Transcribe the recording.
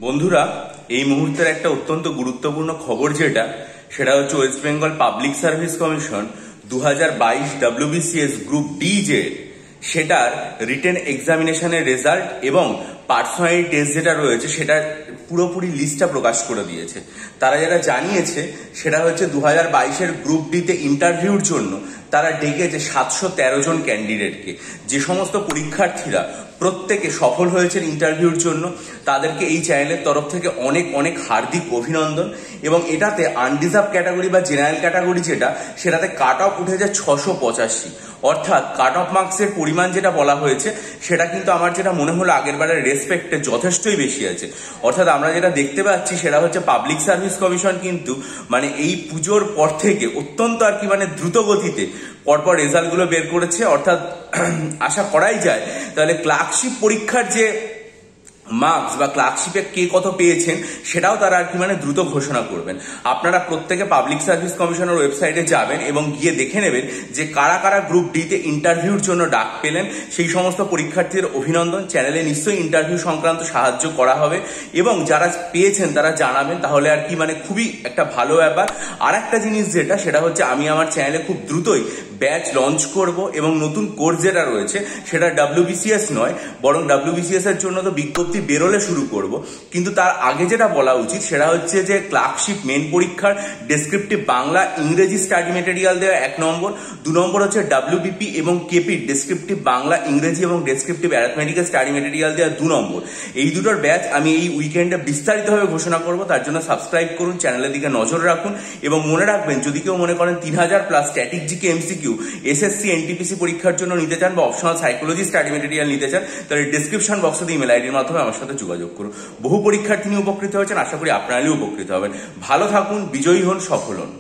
বন্ধুরা, এই মুহূর্তের একটা অত্যন্ত গুরুত্বপূর্ণ খবর সেটা হচ্ছে West Bengal public service commission 2022 WBCS group D সেটার রিটেন এক্সামিনেশনের রেজাল্ট এবং পার্সোনালিটি টেস্ট যেটা রয়েছে সেটার পুরোপুরি লিস্টটা প্রকাশ করে দিয়েছে। তারা যেটা জানিয়েছে সেটা হচ্ছে 2022-এর গ্রুপ ডিতে ইন্টারভিউর জন্য তারা ডেকেছে 713 জন ক্যান্ডিডেটকে। যে সমস্ত পরীক্ষার্থীরা প্রত্যেকে সফল হয়েছেন ইন্টারভিউর জন্য তাদেরকে এই চ্যানেলের তরফ থেকে অনেক অনেক হার্দিক অভিনন্দন। এবং এটাতে আনডিজার্ভ ক্যাটাগরি বা জেনারেল ক্যাটাগরি সেটাতে কাট অফ উঠেছে 685, অর্থাৎ কাট অফ মার্কসের পরিমাণ যেটা বলা হয়েছে সেটা কিন্তু আমার যেটা মনে হলো আগের বারের রেসপেক্টে যথেষ্টই বেশি আছে। অর্থাৎ আমরা যেটা দেখতে পাচ্ছি সেটা হচ্ছে পাবলিক সার্ভিস কমিশন কিন্তু এই পুজোর পর থেকে অত্যন্ত দ্রুত গতিতে পরপর রেজাল্টগুলো বের করেছে। অর্থাৎ আশা করাই যায় তাহলে ক্লার্কশিপ পরীক্ষার যে মার্কস বা ক্লার্কশিপে কে কত পেয়েছেন সেটাও তারা দ্রুত ঘোষণা করবেন। আপনারা প্রত্যেকে পাবলিক সার্ভিস কমিশনের ওয়েবসাইটে যাবেন এবং গিয়ে দেখে নেবেন যে কারা কারা গ্রুপ ডিতে ইন্টারভিউর জন্য ডাক পেলেন। সেই সমস্ত পরীক্ষার্থীদের অভিনন্দন। চ্যানেলে নিশ্চয়ই ইন্টারভিউ সংক্রান্ত সাহায্য করা হবে এবং যারা পেয়েছেন তারা জানাবেন, তাহলে খুবই একটা ভালো ব্যাপার। আর একটা জিনিস সেটা হচ্ছে আমি আমার চ্যানেলে খুব দ্রুতই ব্যাচ লঞ্চ করব এবং নতুন কোর্স যেটা রয়েছে সেটা WBCS নয়, বরং WBCS এর জন্য তো বিজ্ঞপ্তি বেরোলে শুরু করব, কিন্তু তার আগে যেটা বলা উচিত সেটা হচ্ছে যে ক্লার্কশিপ মেন পরীক্ষার ডেসক্রিপটিভ বাংলা ইংরেজি স্টাডি মেটেরিয়াল দেওয়া 1 নম্বর, 2 নম্বর হচ্ছে WBP এবং কেপি ডেসক্রিপটিভ বাংলা ইংরেজি এবং ডেসক্রিপটিভ অ্যারিথমেটিক্যাল স্টাডি মেটেরিয়াল দেওয়া 2 নম্বর। এই দুটোর ব্যাচ আমি এই উইকেন্ডে বিস্তারিতভাবে ঘোষণা করব। তার জন্য সাবস্ক্রাইব করুন, চ্যানেলের দিকে নজর রাখুন এবং মনে রাখবেন যদি কেউ মনে করেন 3000+ static GK MCQ SSC NTPC পরীক্ষার জন্য নিতে চান বা অপশনাল সাইকোলজি স্টাডি মেটেরিয়াল নিতে চান তাহলে ডিসক্রিপশন বক্সে ইমেল আইডির মাধ্যমে আমার সাথে যোগাযোগ করুন। বহু পরীক্ষার্থী উপকৃত হয়েছেন, আশা করি আপনারাও উপকৃত হবেন। ভালো থাকুন, বিজয়ী হন, সফল হন।